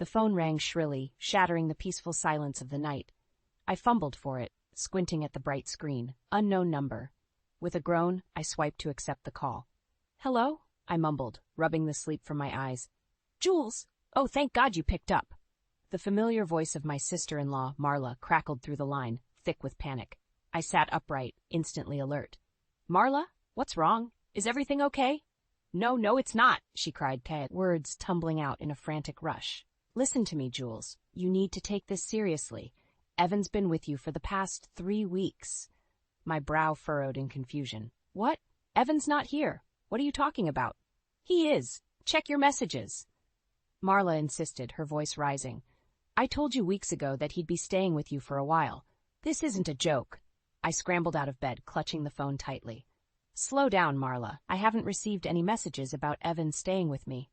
The phone rang shrilly, shattering the peaceful silence of the night. I fumbled for it, squinting at the bright screen. Unknown number. With a groan, I swiped to accept the call. "Hello?" I mumbled, rubbing the sleep from my eyes. "Jules! Oh, thank God you picked up." The familiar voice of my sister-in-law, Marla, crackled through the line, thick with panic. I sat upright, instantly alert. "Marla? What's wrong? Is everything okay?" No, it's not," she cried, words tumbling out in a frantic rush. "Listen to me, Jules. You need to take this seriously. Evan's been with you for the past 3 weeks. My brow furrowed in confusion. "What? Evan's not here. What are you talking about?" "He is. Check your messages." Marla insisted, her voice rising. "I told you weeks ago that he'd be staying with you for a while. This isn't a joke." I scrambled out of bed, clutching the phone tightly. "Slow down, Marla. I haven't received any messages about Evan staying with me."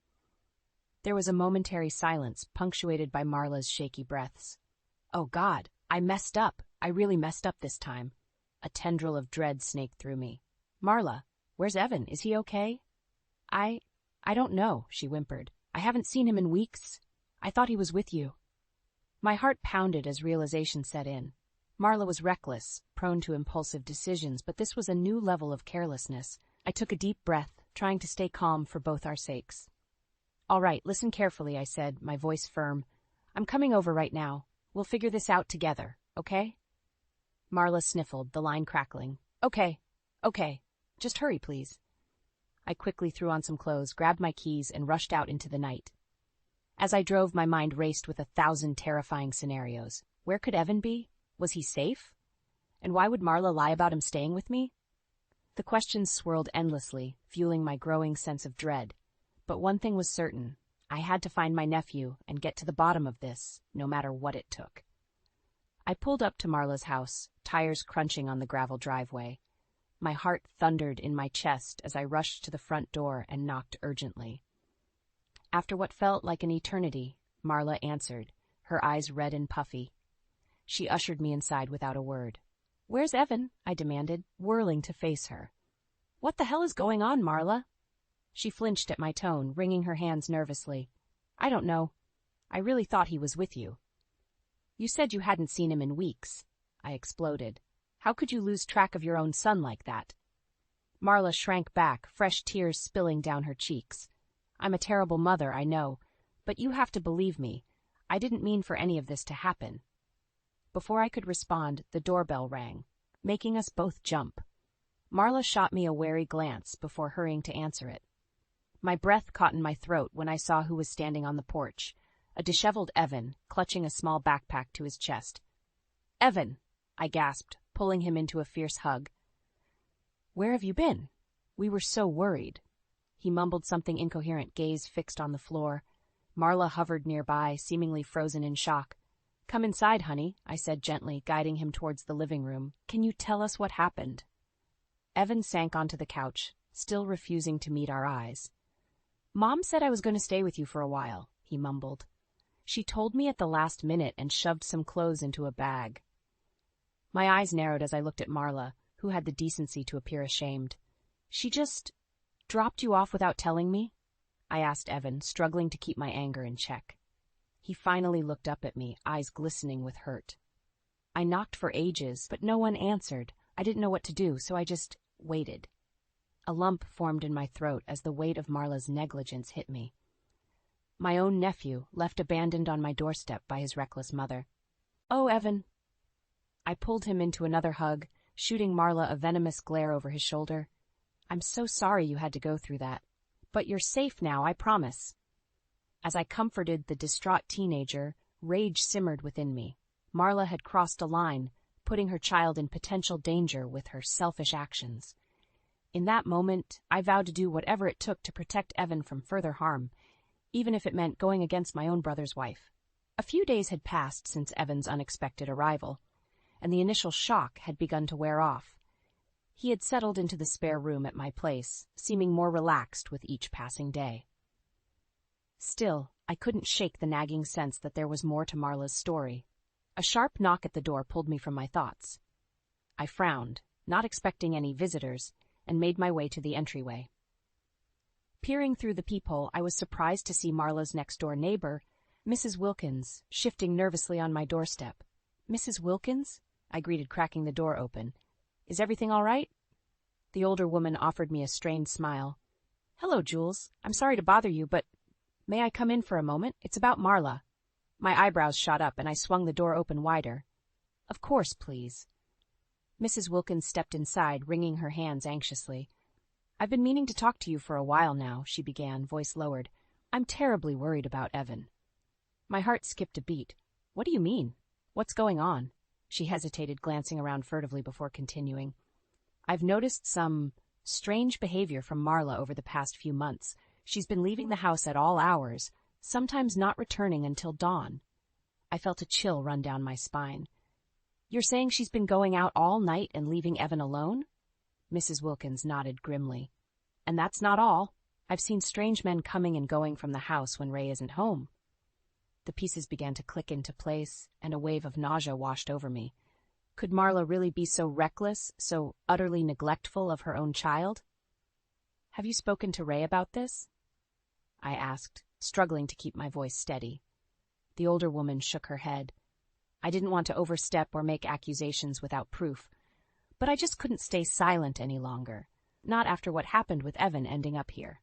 There was a momentary silence, punctuated by Marla's shaky breaths. "Oh God, I messed up. I really messed up this time." A tendril of dread snaked through me. "Marla, where's Evan? Is he okay?" I don't know," she whimpered. "I haven't seen him in weeks. I thought he was with you." My heart pounded as realization set in. Marla was reckless, prone to impulsive decisions, but this was a new level of carelessness. I took a deep breath, trying to stay calm for both our sakes. "All right, listen carefully," I said, my voice firm. "I'm coming over right now. We'll figure this out together, okay?" Marla sniffled, the line crackling. Okay. Just hurry, please." I quickly threw on some clothes, grabbed my keys, and rushed out into the night. As I drove, my mind raced with 1,000 terrifying scenarios. Where could Evan be? Was he safe? And why would Marla lie about him staying with me? The questions swirled endlessly, fueling my growing sense of dread. But one thing was certain. I had to find my nephew and get to the bottom of this, no matter what it took. I pulled up to Marla's house, tires crunching on the gravel driveway. My heart thundered in my chest as I rushed to the front door and knocked urgently. After what felt like an eternity, Marla answered, her eyes red and puffy. She ushered me inside without a word. "Where's Evan?" I demanded, whirling to face her. "What the hell is going on, Marla?" She flinched at my tone, wringing her hands nervously. "I don't know. I really thought he was with you." "You said you hadn't seen him in weeks." I exploded. "How could you lose track of your own son like that?" Marla shrank back, fresh tears spilling down her cheeks. "I'm a terrible mother, I know, but you have to believe me. I didn't mean for any of this to happen." Before I could respond, the doorbell rang, making us both jump. Marla shot me a wary glance before hurrying to answer it. My breath caught in my throat when I saw who was standing on the porch, a disheveled Evan, clutching a small backpack to his chest. "Evan!" I gasped, pulling him into a fierce hug. "Where have you been? We were so worried." He mumbled something incoherent, gaze fixed on the floor. Marla hovered nearby, seemingly frozen in shock. "Come inside, honey," I said gently, guiding him towards the living room. "Can you tell us what happened?" Evan sank onto the couch, still refusing to meet our eyes. "Mom said I was going to stay with you for a while," he mumbled. "She told me at the last minute and shoved some clothes into a bag." My eyes narrowed as I looked at Marla, who had the decency to appear ashamed. "She just dropped you off without telling me?" I asked Evan, struggling to keep my anger in check. He finally looked up at me, eyes glistening with hurt. I knocked for ages, but no one answered. I didn't know what to do, so I just waited. A lump formed in my throat as the weight of Marla's negligence hit me. My own nephew, left abandoned on my doorstep by his reckless mother. "Oh, Evan." I pulled him into another hug, shooting Marla a venomous glare over his shoulder. "I'm so sorry you had to go through that. But you're safe now, I promise." As I comforted the distraught teenager, rage simmered within me. Marla had crossed a line, putting her child in potential danger with her selfish actions. In that moment, I vowed to do whatever it took to protect Evan from further harm, even if it meant going against my own brother's wife. A few days had passed since Evan's unexpected arrival, and the initial shock had begun to wear off. He had settled into the spare room at my place, seeming more relaxed with each passing day. Still, I couldn't shake the nagging sense that there was more to Marla's story. A sharp knock at the door pulled me from my thoughts. I frowned, not expecting any visitors, and made my way to the entryway. Peering through the peephole, I was surprised to see Marla's next-door neighbor, Mrs. Wilkins, shifting nervously on my doorstep. Mrs. Wilkins? I greeted, cracking the door open. Is everything all right? The older woman offered me a strained smile. Hello, Jules. I'm sorry to bother you, but may I come in for a moment? It's about Marla. My eyebrows shot up, and I swung the door open wider. Of course, please. Mrs. Wilkins stepped inside, wringing her hands anxiously. I've been meaning to talk to you for a while now, she began, voice lowered. I'm terribly worried about Evan. My heart skipped a beat. What do you mean? What's going on? She hesitated, glancing around furtively before continuing. I've noticed some strange behavior from Marla over the past few months. She's been leaving the house at all hours, sometimes not returning until dawn. I felt a chill run down my spine. You're saying she's been going out all night and leaving Evan alone? Mrs. Wilkins nodded grimly. And that's not all. I've seen strange men coming and going from the house when Ray isn't home. The pieces began to click into place, and a wave of nausea washed over me. Could Marla really be so reckless, so utterly neglectful of her own child? Have you spoken to Ray about this? I asked, struggling to keep my voice steady. The older woman shook her head. I didn't want to overstep or make accusations without proof, but I just couldn't stay silent any longer, not after what happened with Evan ending up here.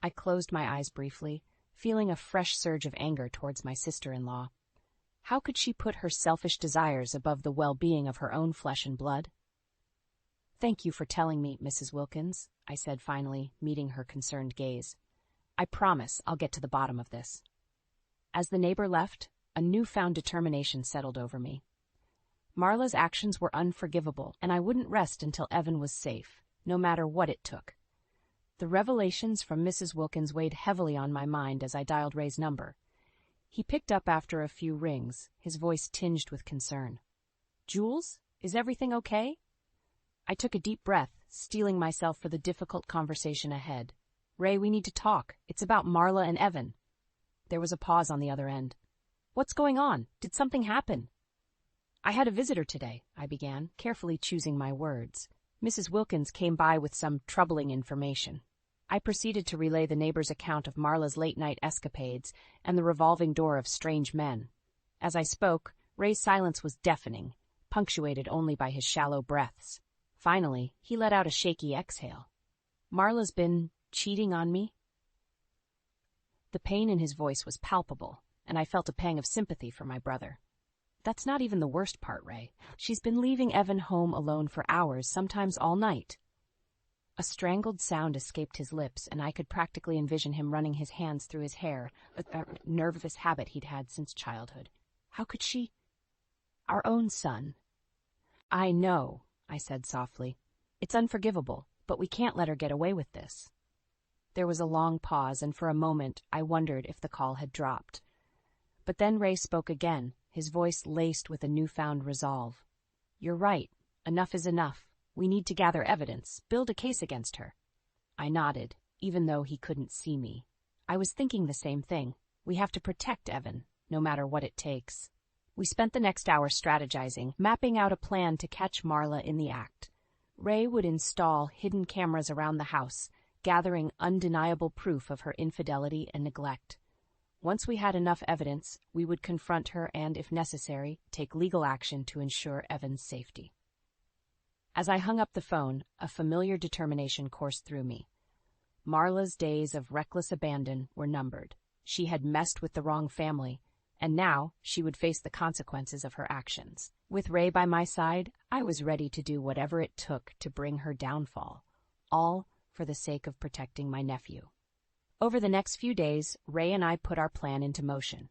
I closed my eyes briefly, feeling a fresh surge of anger towards my sister-in-law. How could she put her selfish desires above the well-being of her own flesh and blood? Thank you for telling me, Mrs. Wilkins, I said finally, meeting her concerned gaze. I promise I'll get to the bottom of this. As the neighbor left, a newfound determination settled over me. Marla's actions were unforgivable, and I wouldn't rest until Evan was safe, no matter what it took. The revelations from Mrs. Wilkins weighed heavily on my mind as I dialed Ray's number. He picked up after a few rings, his voice tinged with concern. Jules, is everything okay? I took a deep breath, steeling myself for the difficult conversation ahead. Ray, we need to talk. It's about Marla and Evan. There was a pause on the other end. What's going on? Did something happen? I had a visitor today, I began, carefully choosing my words. Mrs. Wilkins came by with some troubling information. I proceeded to relay the neighbor's account of Marla's late-night escapades and the revolving door of strange men. As I spoke, Ray's silence was deafening, punctuated only by his shallow breaths. Finally, he let out a shaky exhale. Marla's been cheating on me? The pain in his voice was palpable, and I felt a pang of sympathy for my brother. That's not even the worst part, Ray. She's been leaving Evan home alone for hours, sometimes all night. A strangled sound escaped his lips, and I could practically envision him running his hands through his hair, a nervous habit he'd had since childhood. How could she? Our own son. I know, I said softly. It's unforgivable, but we can't let her get away with this. There was a long pause, and for a moment I wondered if the call had dropped. But then Ray spoke again, his voice laced with a newfound resolve. You're right. Enough is enough. We need to gather evidence, build a case against her. I nodded, even though he couldn't see me. I was thinking the same thing. We have to protect Evan, no matter what it takes. We spent the next hour strategizing, mapping out a plan to catch Marla in the act. Ray would install hidden cameras around the house, gathering undeniable proof of her infidelity and neglect. Once we had enough evidence, we would confront her and, if necessary, take legal action to ensure Evan's safety. As I hung up the phone, a familiar determination coursed through me. Marla's days of reckless abandon were numbered. She had messed with the wrong family, and now she would face the consequences of her actions. With Ray by my side, I was ready to do whatever it took to bring her downfall, all for the sake of protecting my nephew. Over the next few days, Ray and I put our plan into motion.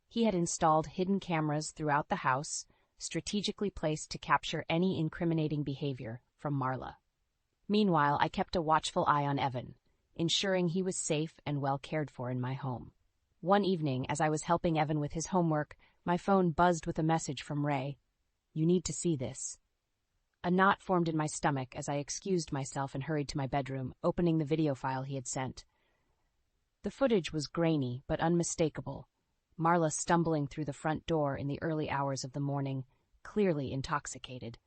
He had installed hidden cameras throughout the house, strategically placed to capture any incriminating behavior from Marla. Meanwhile, I kept a watchful eye on Evan, ensuring he was safe and well cared for in my home. One evening, as I was helping Evan with his homework, my phone buzzed with a message from Ray. You need to see this. A knot formed in my stomach as I excused myself and hurried to my bedroom, opening the video file he had sent. The footage was grainy but unmistakable. Marla stumbling through the front door in the early hours of the morning, clearly intoxicated.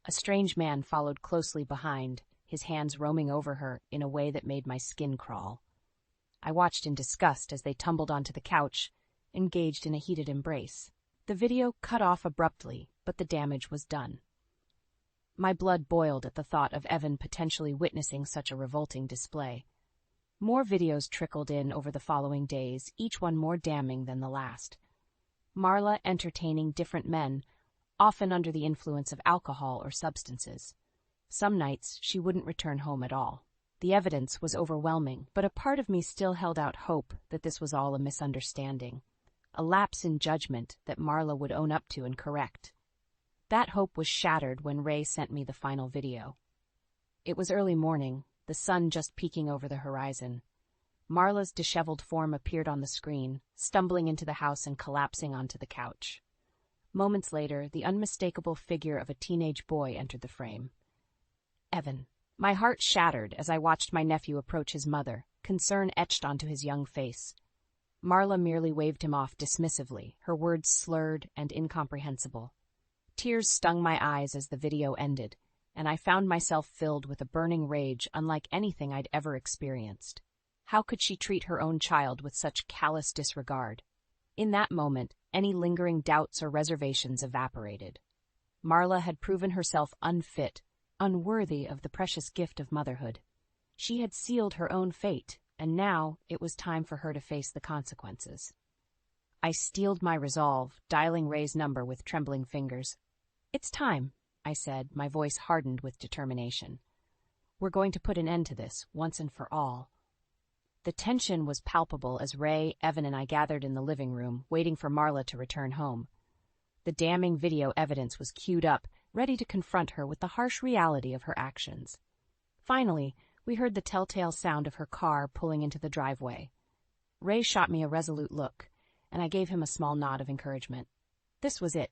A strange man followed closely behind, his hands roaming over her in a way that made my skin crawl. I watched in disgust as they tumbled onto the couch, engaged in a heated embrace. The video cut off abruptly, but the damage was done. My blood boiled at the thought of Evan potentially witnessing such a revolting display. More videos trickled in over the following days, each one more damning than the last. Marla entertaining different men, often under the influence of alcohol or substances. Some nights she wouldn't return home at all. The evidence was overwhelming, but a part of me still held out hope that this was all a misunderstanding, a lapse in judgment that Marla would own up to and correct. That hope was shattered when Ray sent me the final video. It was early morning, the sun just peeking over the horizon. Marla's disheveled form appeared on the screen, stumbling into the house and collapsing onto the couch. Moments later, the unmistakable figure of a teenage boy entered the frame. Evan. My heart shattered as I watched my nephew approach his mother, concern etched onto his young face. Marla merely waved him off dismissively, her words slurred and incomprehensible. Tears stung my eyes as the video ended, and I found myself filled with a burning rage unlike anything I'd ever experienced. How could she treat her own child with such callous disregard? In that moment, any lingering doubts or reservations evaporated. Marla had proven herself unfit, unworthy of the precious gift of motherhood. She had sealed her own fate, and now it was time for her to face the consequences. I steeled my resolve, dialing Ray's number with trembling fingers. "It's time," I said, my voice hardened with determination. "We're going to put an end to this, once and for all." The tension was palpable as Ray, Evan, and I gathered in the living room, waiting for Marla to return home. The damning video evidence was queued up, ready to confront her with the harsh reality of her actions. Finally, we heard the telltale sound of her car pulling into the driveway. Ray shot me a resolute look, and I gave him a small nod of encouragement. This was it,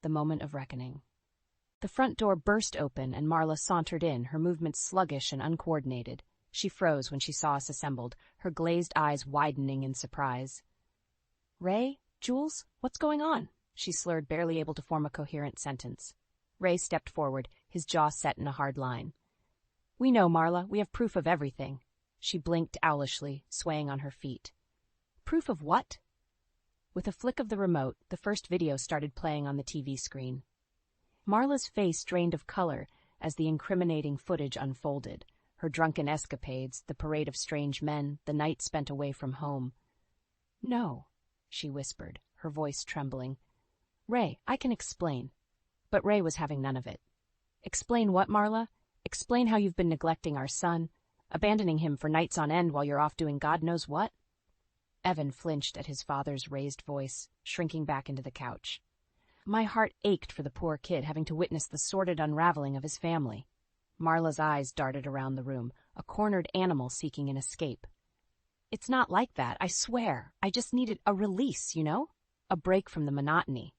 the moment of reckoning. The front door burst open and Marla sauntered in, her movements sluggish and uncoordinated. She froze when she saw us assembled, her glazed eyes widening in surprise. "Ray? Jules? What's going on?" she slurred, barely able to form a coherent sentence. Ray stepped forward, his jaw set in a hard line. "We know, Marla. We have proof of everything." She blinked owlishly, swaying on her feet. "Proof of what?" With a flick of the remote, the first video started playing on the TV screen. Marla's face drained of color as the incriminating footage unfolded. Her drunken escapades, the parade of strange men, the night spent away from home. "No," she whispered, her voice trembling. "Ray, I can explain." But Ray was having none of it. "Explain what, Marla? Explain how you've been neglecting our son, abandoning him for nights on end while you're off doing God knows what?" Evan flinched at his father's raised voice, shrinking back into the couch. My heart ached for the poor kid having to witness the sordid unraveling of his family. Marla's eyes darted around the room, a cornered animal seeking an escape. "It's not like that, I swear. I just needed a release, you know? A break from the monotony."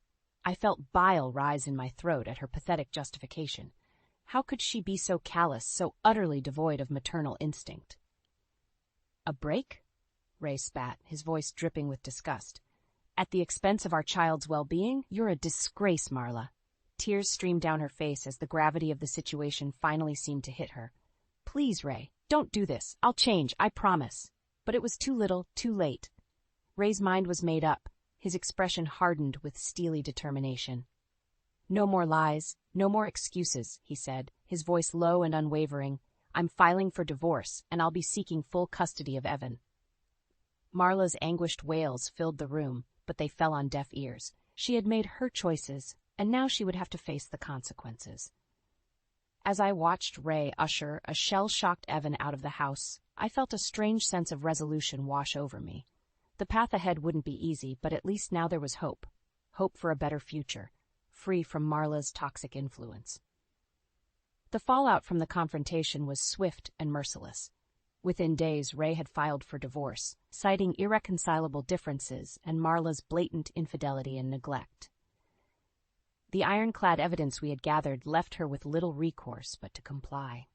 I felt bile rise in my throat at her pathetic justification. How could she be so callous, so utterly devoid of maternal instinct? "A break?" Ray spat, his voice dripping with disgust. "At the expense of our child's well-being? You're a disgrace, Marla." Tears streamed down her face as the gravity of the situation finally seemed to hit her. "Please, Ray, don't do this. I'll change, I promise." But it was too little, too late. Ray's mind was made up, his expression hardened with steely determination. "No more lies, no more excuses," he said, his voice low and unwavering. "I'm filing for divorce, and I'll be seeking full custody of Evan." Marla's anguished wails filled the room, but they fell on deaf ears. She had made her choices, and now she would have to face the consequences. As I watched Ray usher a shell-shocked Evan out of the house, I felt a strange sense of resolution wash over me. The path ahead wouldn't be easy, but at least now there was hope. Hope for a better future, free from Marla's toxic influence. The fallout from the confrontation was swift and merciless. Within days, Ray had filed for divorce, citing irreconcilable differences and Marla's blatant infidelity and neglect. The ironclad evidence we had gathered left her with little recourse but to comply.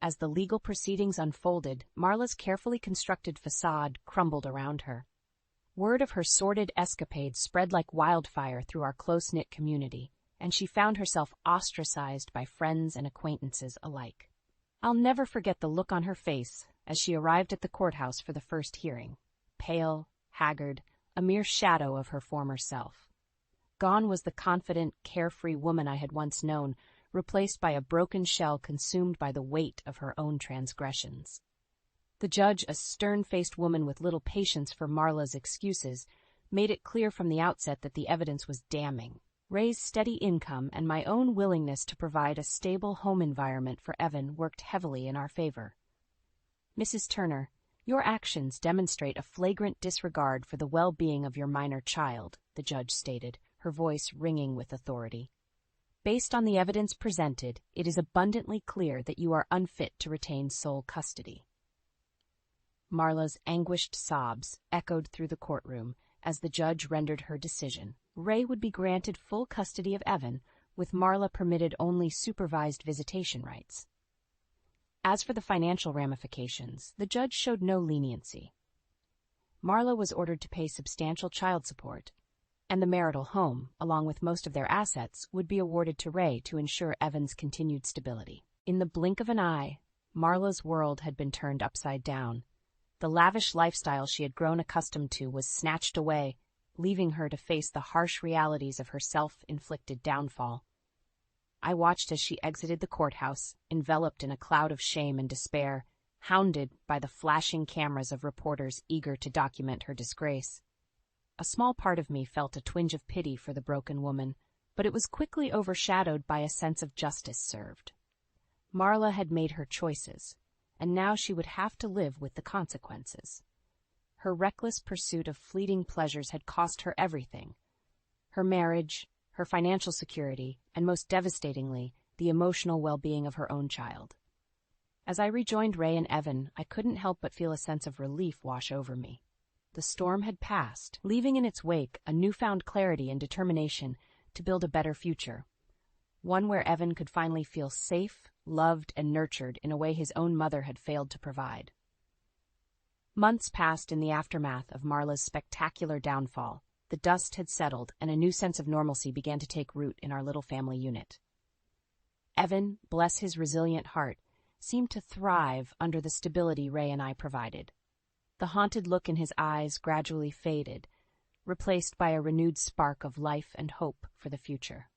As the legal proceedings unfolded, Marla's carefully constructed facade crumbled around her. Word of her sordid escapades spread like wildfire through our close-knit community, and she found herself ostracized by friends and acquaintances alike. I'll never forget the look on her face as she arrived at the courthouse for the first hearing. Pale, haggard, a mere shadow of her former self. Gone was the confident, carefree woman I had once known, replaced by a broken shell consumed by the weight of her own transgressions. The judge, a stern-faced woman with little patience for Marla's excuses, made it clear from the outset that the evidence was damning. Ray's steady income and my own willingness to provide a stable home environment for Evan worked heavily in our favor. Mrs. Turner, your actions demonstrate a flagrant disregard for the well-being of your minor child, the judge stated, her voice ringing with authority. Based on the evidence presented, it is abundantly clear that you are unfit to retain sole custody. Marla's anguished sobs echoed through the courtroom as the judge rendered her decision. Ray would be granted full custody of Evan, with Marla permitted only supervised visitation rights. As for the financial ramifications, the judge showed no leniency. Marla was ordered to pay substantial child support, and the marital home, along with most of their assets, would be awarded to Ray to ensure Evan's continued stability. In the blink of an eye, Marla's world had been turned upside down. The lavish lifestyle she had grown accustomed to was snatched away, leaving her to face the harsh realities of her self-inflicted downfall. I watched as she exited the courthouse, enveloped in a cloud of shame and despair, hounded by the flashing cameras of reporters eager to document her disgrace. A small part of me felt a twinge of pity for the broken woman, but it was quickly overshadowed by a sense of justice served. Marla had made her choices, and now she would have to live with the consequences. Her reckless pursuit of fleeting pleasures had cost her everything: her marriage, her financial security, and most devastatingly, the emotional well-being of her own child. As I rejoined Ray and Evan, I couldn't help but feel a sense of relief wash over me. The storm had passed, leaving in its wake a newfound clarity and determination to build a better future, one where Evan could finally feel safe, loved, and nurtured in a way his own mother had failed to provide. Months passed in the aftermath of Marla's spectacular downfall. The dust had settled, and a new sense of normalcy began to take root in our little family unit. Evan, bless his resilient heart, seemed to thrive under the stability Ray and I provided. The haunted look in his eyes gradually faded, replaced by a renewed spark of life and hope for the future.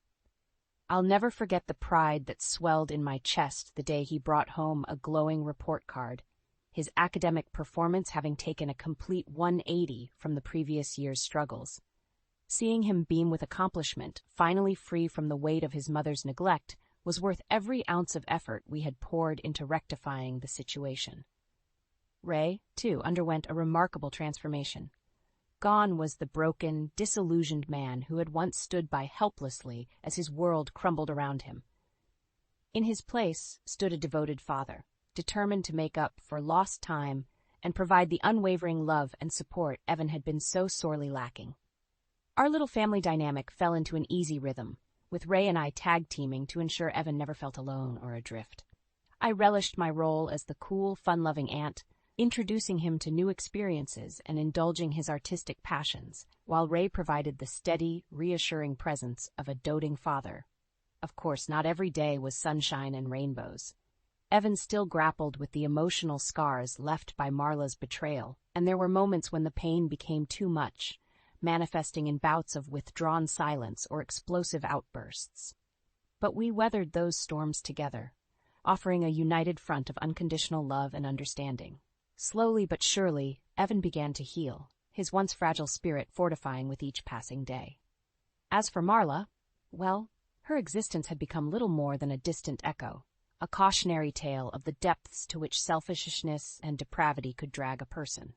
I'll never forget the pride that swelled in my chest the day he brought home a glowing report card, his academic performance having taken a complete 180 from the previous year's struggles. Seeing him beam with accomplishment, finally free from the weight of his mother's neglect, was worth every ounce of effort we had poured into rectifying the situation. Ray, too, underwent a remarkable transformation. Gone was the broken, disillusioned man who had once stood by helplessly as his world crumbled around him. In his place stood a devoted father, determined to make up for lost time and provide the unwavering love and support Evan had been so sorely lacking. Our little family dynamic fell into an easy rhythm, with Ray and I tag-teaming to ensure Evan never felt alone or adrift. I relished my role as the cool, fun-loving aunt, introducing him to new experiences and indulging his artistic passions, while Ray provided the steady, reassuring presence of a doting father. Of course, not every day was sunshine and rainbows. Evan still grappled with the emotional scars left by Marla's betrayal, and there were moments when the pain became too much, manifesting in bouts of withdrawn silence or explosive outbursts. But we weathered those storms together, offering a united front of unconditional love and understanding. Slowly but surely, Evan began to heal, his once fragile spirit fortifying with each passing day. As for Marla, well, her existence had become little more than a distant echo, a cautionary tale of the depths to which selfishness and depravity could drag a person.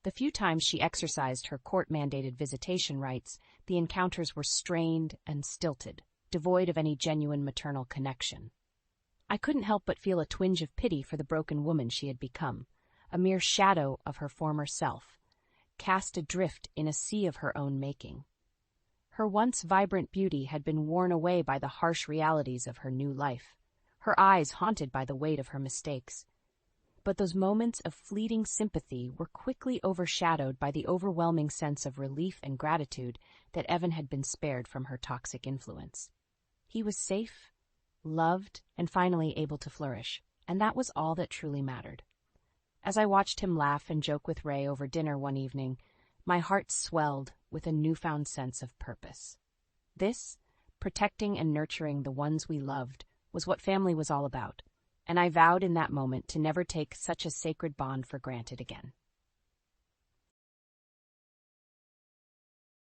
The few times she exercised her court-mandated visitation rights, the encounters were strained and stilted, devoid of any genuine maternal connection. I couldn't help but feel a twinge of pity for the broken woman she had become, a mere shadow of her former self, cast adrift in a sea of her own making. Her once vibrant beauty had been worn away by the harsh realities of her new life, her eyes haunted by the weight of her mistakes. But those moments of fleeting sympathy were quickly overshadowed by the overwhelming sense of relief and gratitude that Evan had been spared from her toxic influence. He was safe, loved, and finally able to flourish, and that was all that truly mattered. As I watched him laugh and joke with Ray over dinner one evening, my heart swelled with a newfound sense of purpose. This, protecting and nurturing the ones we loved, was what family was all about, and I vowed in that moment to never take such a sacred bond for granted again.